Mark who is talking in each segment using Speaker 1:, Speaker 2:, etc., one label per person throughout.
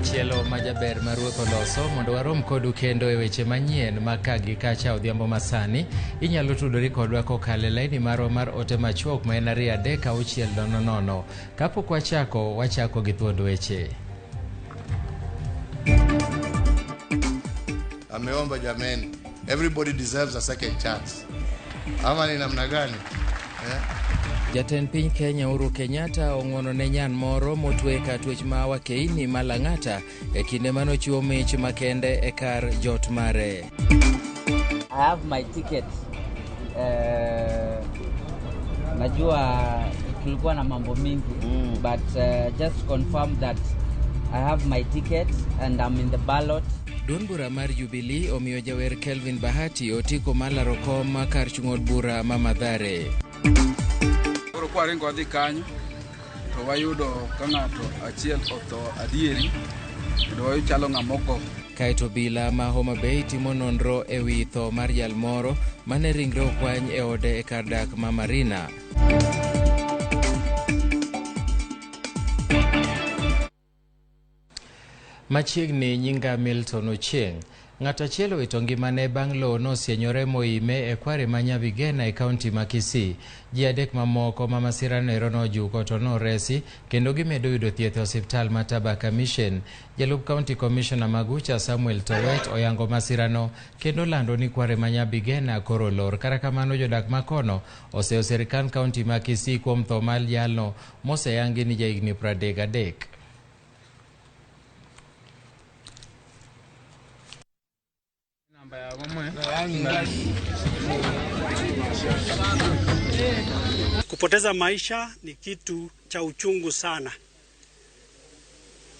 Speaker 1: machielo majaber maruoth oloso mondo warom kodu kendo e weche manyien makagi kacha odhiambo masani. Inyalo tudori kodwa kokalo e laini marwa mar ote machuok ma en 23600. Kapok wachako gi thuond weche.
Speaker 2: Ameomba jameni, everybody deserves a second chance. Ama ni namna gani?
Speaker 1: Jatend piny Kenya Uhuru Kenyatta ong'wono ne nyan moro motwe ka twech ma wakeini Malang'ata e kinde manochiwo mich makende e kar jot mare.
Speaker 3: I have my ticket. Najua tulikuwa na mambo mingi, but just confirm that I have my ticket and I'm in the ballot.
Speaker 1: Duond bura mar Jubilee omiyo jawer Kelvin Bahati otiko malaro kom kar chung'od bura ma Mathare.
Speaker 4: Koro kwaringo adhi kanyo to wayudo ka ng'ato achiel otho adieri kendo wachalo ng'amoko.
Speaker 1: Kaito bila ma Homa Bay timo nonro e wi tho mar jal moro mane ringre okwany e ode e kar dak ma Marina. Machiegni nyinga Milton Ochieng', ng'ato achiel owito ngimane bang' lowo nosienyore moime e kware ma Nyabigena e kaunti ma Kisii. Ji adek mamoko ma masirano ero nojuko to noresi kendo gimedo yudo thieth e osiptal ma Tabaka Mission. Jalup County Commissioner Magucha Samuel Towet oyango masirano kendo lando ni kware ma Nyabigena koro lor. Kata kamano jodak makono oseo sirkand kaunti ma Kisii kuom tho mar jalno moseyangi ni jahigni 33.
Speaker 5: Kupoteza maisha ni kitu cha uchungu sana,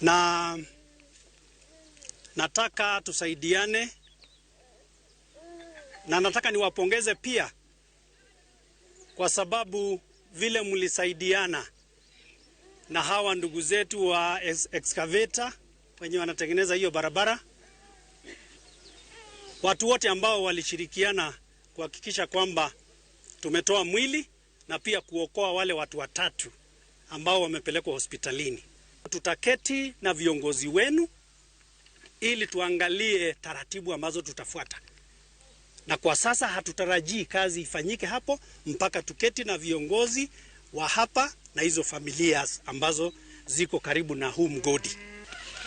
Speaker 5: na nataka tusaidiane, na nataka niwapongeze pia kwa sababu vile mlisaidiana na hawa ndugu zetu wa excavator wenye wanatengeneza hiyo barabara. Watu wote ambao walishirikiana kuhakikisha kwamba tumetoa mwili na pia kuokoa wale watu watatu ambao wamepelekwa hospitalini. Tutaketi na viongozi wenu ili tuangalie taratibu ambazo tutafuata. Na kwa sasa hatutarajii kazi ifanyike hapo mpaka tuketi na viongozi wa hapa na hizo familia ambazo ziko karibu na huu mgodi.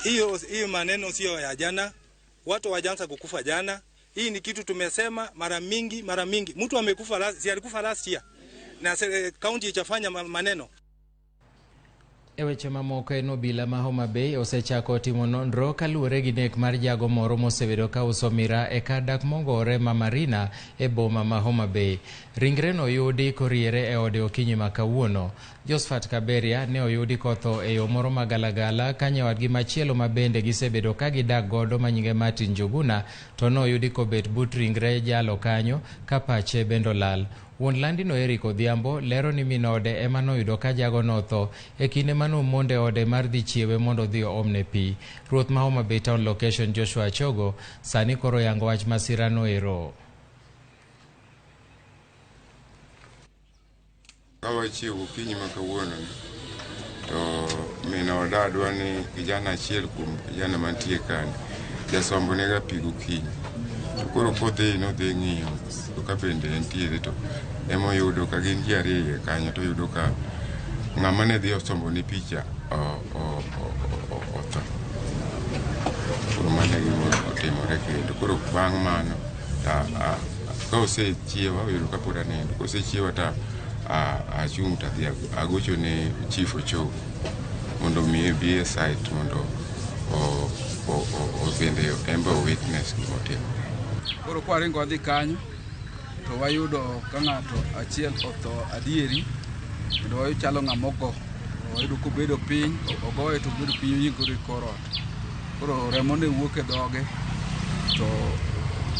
Speaker 6: Hiyo maneno sio ya jana. Watu wajanza kukufa jana. Hii ni kitu tumesema mara mingi. Mtu amekufa si alikufa last year. Na county ichafanya maneno.
Speaker 1: Eweche mamoko en obila ma Homa Bay osechako timo nonro kaluwore gi nek mar jago moro mosebedo ka uso mira e kar dak mongore ma Marina e boma ma Homa Bay. Ringre no yudi koriere e ode okinyi ma kawuono. Josephat Kaberia ne oyudi kotho e yo moro magalagala ka nyawadgi machielo ma bende gisebedo ka gidak godo manyinge Martin Njuguna to no oyudi kobet but ringre jalo kanyo ka pache bendo lal. Wuon landino Eric Odhiambo lero ni minode ema noyudo ka jago notho e kinde mano monde ode mar dhi chiewe mondo dhi omne pi. Ruoth ma Homa Bay Town Location Joshua Chogo sani koro yango wach masirano ero.
Speaker 7: Kawa chiewo kinyi ma kawuono to minoda dwa ni kijana achiel kuom kijana mantie kani jasombo nega pi gokinyi. Koro kodhi no dhi ng'iyo to ka bende entiere to emo yudo ka gin ji ariyo kanyo to yudo ka ng'ama ne dhi osombo ni picha otho. Koro mane gimoro otimore kendo. Koro bang' mano ka osechiewa oyudo ka pod anindo. Ka osechiewa ta achung' ta dhi agocho ne chief Ochogo mondo mi bi e site mondo bende embo witness gimotimo.
Speaker 4: Koro kwaringo adhi kanyo to wayudo ka ng'ato achiel otho adieri kendo wachalo ng'amoko. Wayudo kobedo piny, ogoye to bedo piny yingore korot. Koro remo ne wuok e dhoge to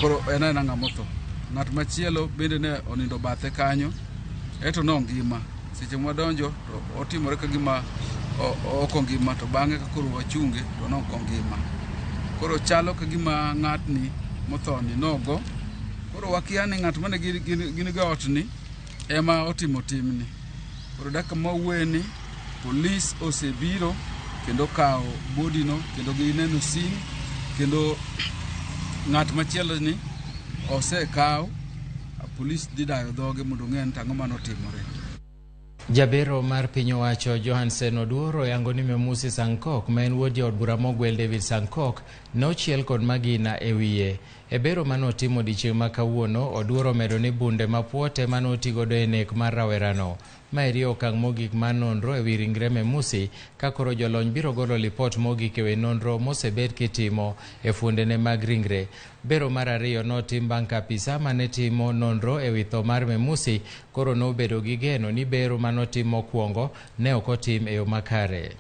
Speaker 4: koro en ng'amotho. Ng'at machielo bende ne onindo bathe kanyo eto no ngima. Seche mwadonjo to otimore ka gima ok ngima to bang'e ka koro wachunge to no ok ngima. Koro chalo ka gima ng'atni mothoni nogo. Koro wakia ni ng'at mane gin go otni ema otimo timni. Koro dak ma wueni polis osebiro kendo kawo body no kendo gineno scene kendo ng'at machielo ni osekaw police didayo dhoge mondo ng'en tang'o manotimore.
Speaker 1: Jabero mar piny owacho Johansen Oduoro yango ni Memusi Sankok ma en wuod od bura mogwel David Sankok nochiel kod magina e wiye. E bero manotimo odiechieng' ma kawuono, Oduoro medo ni bunde mapuote manotigodo e nek mar rawerano. Ma eri okang' mogik mar nonro e wi ringre Memusi, ka koro jolony biro golo lipot mogik e wi nonro mosebed kitimo e fuondene mag ringre. Bero mar ariyo notim bang' ka apisa mane timo nonro e wi tho mar Memusi koro nobedo gi geno ni bero manotim mokwongo ne ok otim e yo makare.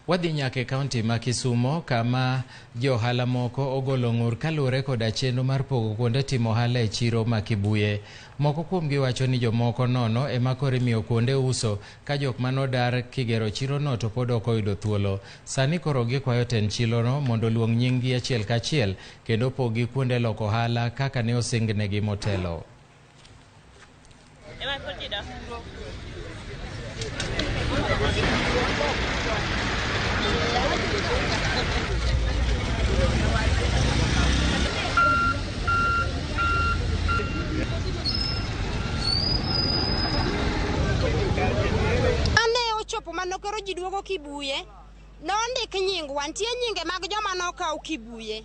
Speaker 1: Wadhi nyaka e kaunti ma Kisumo kama johala moko ogolo ng'ur kaluwore koda chenro mar pogo kuonde timo ohala e chiro ma Kibuye. Moko kuomgi wacho ni jomoko nono ema koro imiyo kuonde uso ka jok manodar kigero chirono to pod ok oyudo thuolo. Sani koro gikwayo tend chirono mondo oluong nying-gi achiel kachiel kendo pogi kuonde loko ohala kaka ne osingnegi motelo.
Speaker 8: Chopo manokero ji duogo Kibuye nondik nying wantie nyinge mag joma nokaw Kibuye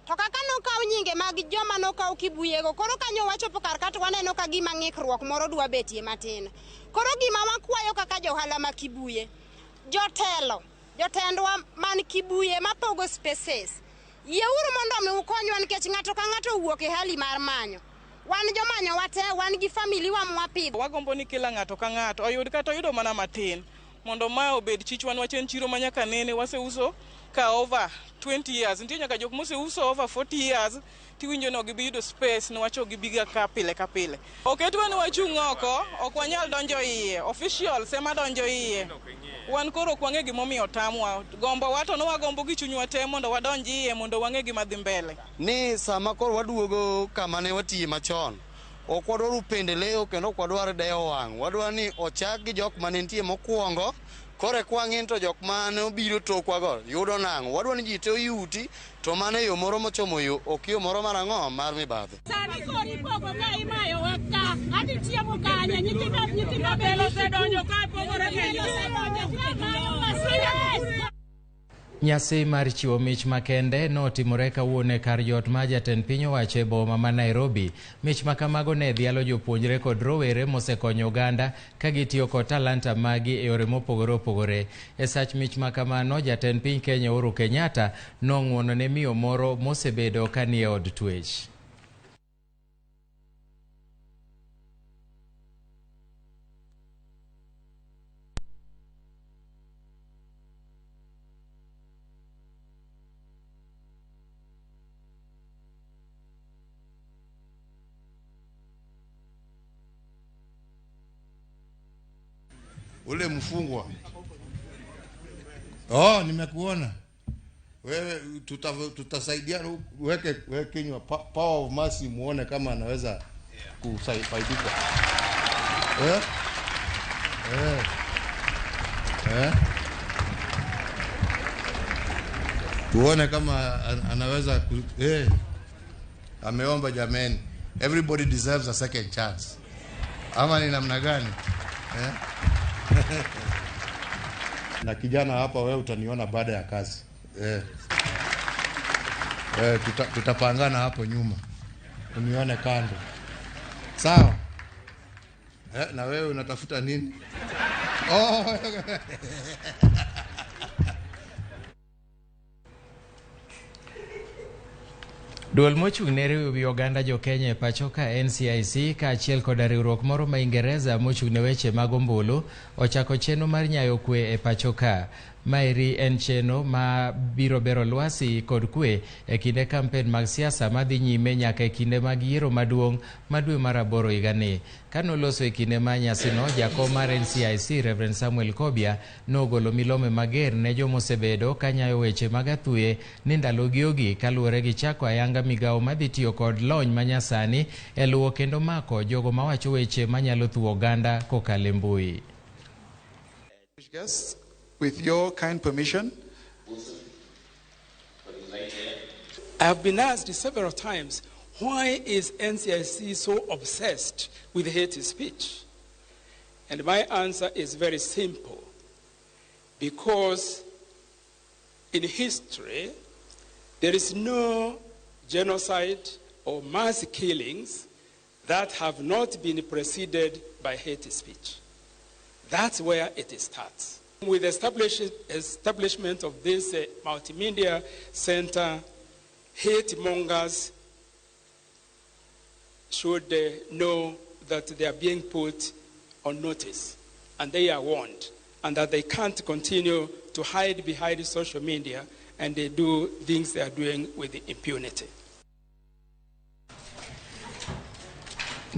Speaker 8: to kaka nokaw nyinge mag joma nokaw Kibuye go koro kanyo wachopo kar kat waneno ka gima ng'ikruok moro dwa betie matin. Koro gima wakwayo kaka johala ma Kibuye, jotendwa man Kibuye mapogo spaces, yeuru mondo mi ukonywa nikech ng'ato ka ng'ato wuok e hali mar manyo. Wan jomanyo wate, wan gi famili wa mwapidho.
Speaker 9: Wagombo ni kila ng'ato ka ng'ato oyud kata oyudo mana matin mondo ma obed chichwan wachen chiro manyaka nene waseuso ka over 20 years. Nitie nyaka jok moseuso over 40 years tiwinjo no gibi yudo space no wacho gibiga ka pile ka pile. Oketwa ni wachung' oko, ok wanyal donjo iye. Officials ema donjo iye. Wan koro kwang'e gimomiyo tamwa. Gombo wato no wagombo gi chunywa te mondo wadonji iye mondo wang'e gima dhi mbele.
Speaker 10: Ni sama koro waduogo kama ne watiye machon. Ok wadwaro pendeleo kendo ok wadwar dewo wang'. Wadwaro ni ochak gi jok mane nitie mokwongo kore kwang'in to jok mane obiro tokwago yudo nang'o. Wadwaro ni ji te oyuti to mano yo moro mochomo yo ok yo moro mar ang'o mar mibadhi.
Speaker 11: Sani kori pogo ka imayo waka ati chiemo kanya nyithindo belo sedonjo ka pogore kendo
Speaker 1: Nyasi mar chiwo mich makende notimore kawuono e kar jot ma jatend piny owacho e boma ma Nairobi. Mich makamago ne dhialo jopuonjre kod rowere mosekonyo oganda ka gitiyo kod talanta magi e yore mopogore opogore. E sach mich makamano, jatend piny Kenya Uhuru Kenyatta nong'uono ne miyo moro mosebedo ka nie od twech.
Speaker 2: Ule mfungwa. Oh, nimekuona. Wewe tutasaidia weke kinywa power of mercy muone kama anaweza kufaidika. Tuone kama anaweza ameomba jameni. Everybody deserves a second chance. Ama ni namna gani? Na kijana hapa wewe utaniona baada ya kazi. Tutapangana hapo nyuma. Unione kando. Sawa? Na wewe unatafuta nini? Oh.
Speaker 1: Duol mochung' ne riwruok oganda jo Kenya e pacho ka NCIC ka achiel kod riwruok moro ma Ingereza mochung' ne weche mag ombulu ochako chenro mar nyayo kwe e pacho ka. Mairi en cheno ma biro bero lwasi kod kwe e kinde kampen mag siasa madhi nyime nyaka e kinde mag yiero maduong' madwe mar 8 higani. Kanoloso e kinde ma nyasino, jakom mar NCIC Reverend Samuel Kobia nogolo milome mager ne jomosebedo kanyayo weche mag athuye ni ndalogi ogi kaluwore gi chako ayanga migawo madhi tiyo kod lony manyasani e luwo kendo mako jogo mawacho weche manyalo thuo oganda kokalo e mbui.
Speaker 12: With your kind permission, I have been asked several times, why is NCIC so obsessed with hate speech? And my answer is very simple. Because in history, there is no genocide or mass killings that have not been preceded by hate speech. That's where it starts. With the establishment of this multimedia center, hate mongers should know that they are being put on notice and they are warned, and that they can't continue to hide behind social media and they do things they are doing with impunity.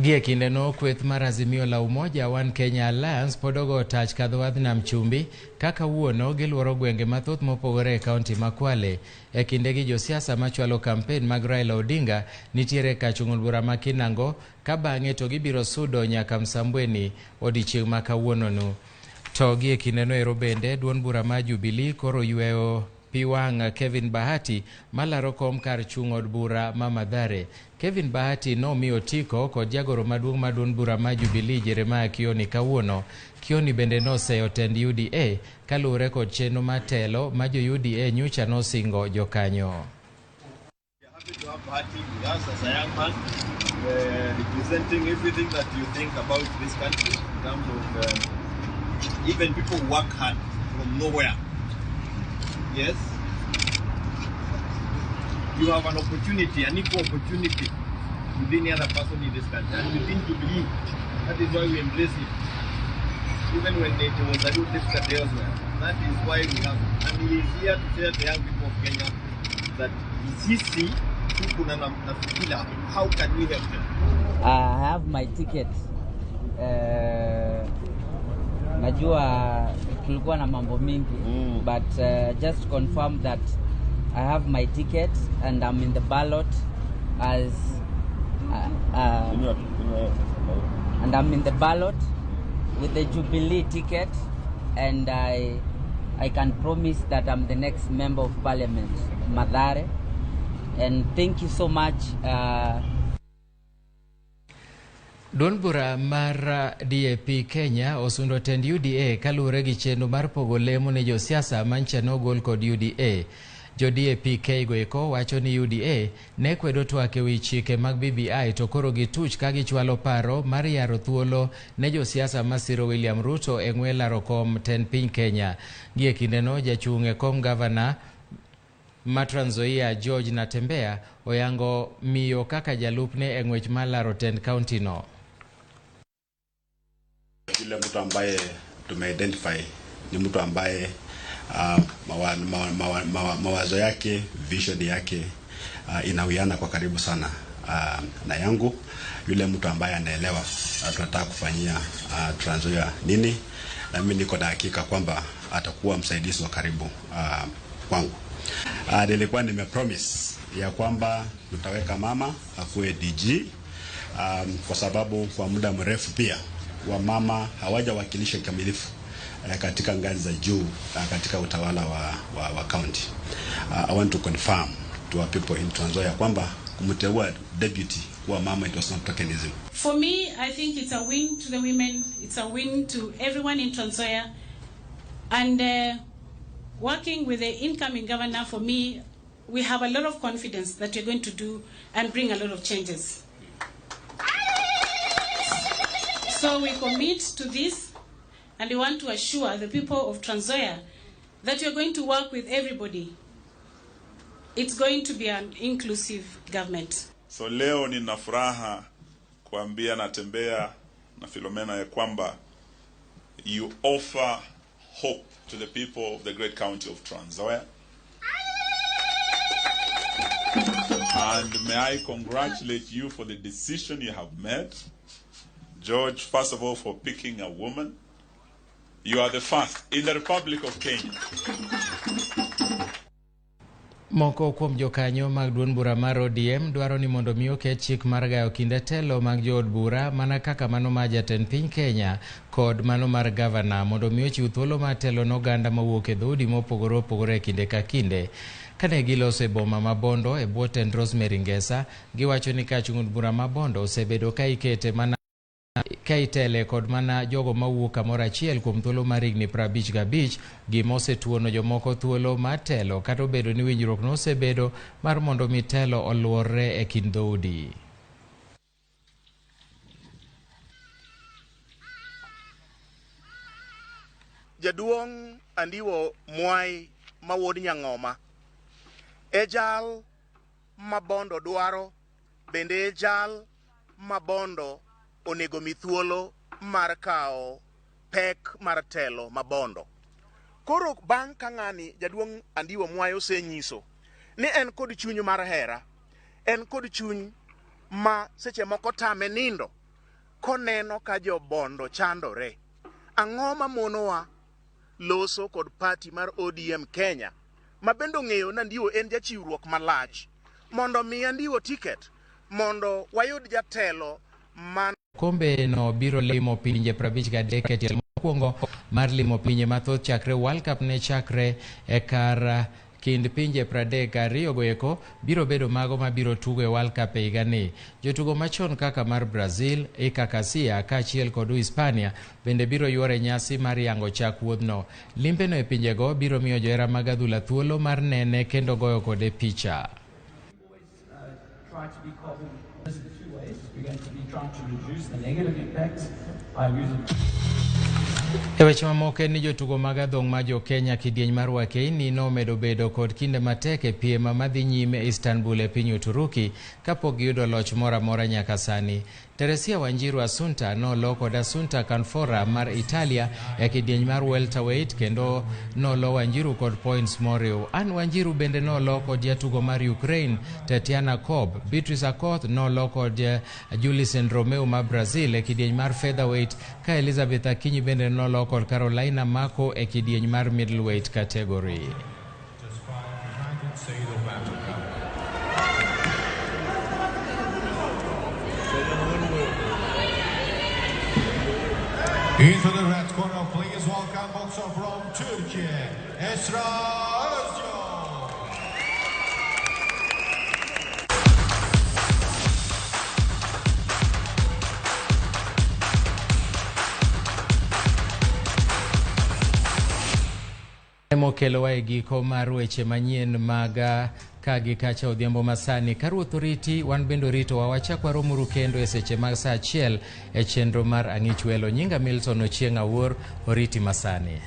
Speaker 1: Gie kinde no kweth mar Azimio la Umoja One Kenya Alliance podogo tach kadho wadh nam chumbi kaka wuono giluoro gwenge mathoth mopogore e kaunti ma Kwale. E kinde gi josiasa machwalo kampen mag Raila Odinga nitiere ka chung'ul bura ma Kinango ka bang'e to gibiro sudo nyaka Msambweni odiechieng' ma kawuono no. To gie kinde no ero bende duond bura ma Jubilee koro yweyo piwang' Kevin Bahati malaro kom kar chung' od bura ma Mathare. Kevin Bahati nomiyo tiko kod jagoro maduong' ma duond bura ma Jubilee Jeremiah Kioni kawuono. Kioni bende noseyo tend UDA kaluwore kod chenro matelo ma jo UDA nyocha nosingo jokanyo.
Speaker 13: Happy to have Bahati with us as a young man, representing everything that you think about this country in terms of even people who work hard from nowhere. Yes, you have an opportunity, an equal opportunity with any other person in this country, and we think to believe. That is why we embrace it, even when it was a little difficult elsewhere. That is why we have, and he is here to tell the young people of Kenya that sisi tukuna na fikila. How can we help them?
Speaker 3: I have my ticket. Najua tulikuwa na mambo mingi, but just confirm that I have my ticket and I'm in the ballot as and I'm in the ballot with the Jubilee ticket, and I can promise that I'm the next member of parliament, Mathare, and thank you so much.
Speaker 1: Duond bura mar DAP Kenya osundo tend UDA kaluwore gi chenro mar pogo lemo ne josiasa mancha nogol kod UDA. Jo DAP Keigo eko wacho ni UDA ne kwedo twak ewi chike mag BBI to koro gituch ka gichwalo paro mar yaro thuolo ne josiasa masiro William Ruto e ng'we laro kom tend piny Kenya. Gie kinde no jachung' e kom gavana ma Trans Nzoia George Natembeya oyango miyo kaka jalupne e ng'wech mar laro tend county no.
Speaker 14: Yule mtu ambaye tumeidentify ni mtu ambaye mawazo yake, vision yake inawiana kwa karibu sana na yangu. Yule mtu ambaye anaelewa tunataka kufanyia Trans Nzoia nini, na mimi niko na hakika kwamba atakuwa msaidizi wa karibu kwangu. Nilikuwa nimepromise ya kwamba tutaweka mama akuwe DG, kwa sababu kwa muda mrefu pia wamama hawajawakilisha kikamilifu katika ngazi za juu katika utawala wa county. I want to confirm to our people in Trans Nzoia kwamba kumteua deputy kuwa mama, it was not tokenism.
Speaker 11: For me, I think it's a win to the women, it's a win to everyone in Trans Nzoia, and working with the incoming governor, for me, we have a lot of confidence that we're going to do and bring a lot of changes. So we commit to this, and we want to assure the people of Trans Nzoia that you're going to work with everybody. It's going to be an inclusive government.
Speaker 15: So leo nina furaha kuambia Natembeya na Philomena ya kwamba you offer hope to the people of the great county of Trans Nzoia. And may I congratulate you for the decision you have made. George, first of all, for picking a woman. You are the first in the Republic of Kenya.
Speaker 1: Moko kuom jokanyo mag duond bura mar ODM dwaro ni mondo mi oket chik mar gayo kinde telo mag jood bura mana kaka mano mar jatend piny Kenya kod mano mar gavana mondo mi ochiw thuolo mar telo n'oganda mawuok e dhoudi mopogore opogore kinde ka kinde. Kane giloso e boma ma Bondo e bwo tend Rosemary Ngesa, giwacho ni ka jong'ad bura ma Bondo osebedo ka ikete mana ka itele kod mana jogo mawuok kamoro achiel kuom thuolo mar higni 55 gima osetuono jomoko thuolo mar telo kata obedo ni winjruok nosebedo mar mondo mi telo oluorre e kind dhoudi.
Speaker 16: Jaduong' Andiwo Mwai mawuod Nyang'oma e jal ma Bondo dwaro, bende e jal ma Bondo onego mi thuolo mar kao pek mar telo ma Bondo. Koro bang' ka ng'ani jaduong' Andiwo Mwai osenyiso ni en kod chuny mar hera, en kod chuny ma seche moko tame nindo koneno ka jo Bondo chandore. Ang'o ma monowa loso kod party mar ODM Kenya ma bendo ng'eyo na Andiwo en jachiwruok malach mondo mi Andiwo ticket mondo wayud jatelo man
Speaker 1: Kombe no biro limo pinje 53 e tielo mokwongo mar limo pinje mathoth chakre World Cup ne chakre e kar kind pinje 32 goeko biro bedo mago mabiro tugo e World Cup e higani. Jotugo machon kaka mar Brazil, Ikasia kaachiel kod Hispania bende biro yuore nyasi mar yango chak wuodhno. Limpeno e pinjego biro miyo johera mag adhula thuolo mar nene kendo goyo kode picha. E weche mamoko ni jotugo mag adhong' ma jo Kenya kidieny mar Weche nomedo bedo kod kinde matek e piem madhi nyime e Istanbul e piny Uturuki kapok giyudo loch moro amora nyaka sani. Teresia Wanjiru Assunta nolo kod Assunta Canfora mar Italia e kidieny mar welterweight kendo nolo Wanjiru kod points moriw. Anne Wanjiru bende nolo kod jatugo mar Ukraine Tatiana Cobb. Beatrice Akoth nolo kod Julisen Romeu mar Brazil e kidieny mar featherweight ka Elizabeth Akinyi bende nolo kod Carolina Mako e kidieny mar middleweight category.
Speaker 17: Into the red corner, please welcome boxer from Turkey, Esra Özcan.
Speaker 1: Mokelowa e giko mar weche manyien mag kagi kacha odhiambo masani. Ka ruoth oriti, wan bendo ritowa. Wachakwa romuru kendo e seche mag saa 1 e chenro mar Ang'ich Welo. Nyinga Milton Ochieng' Awuor, oriti masani.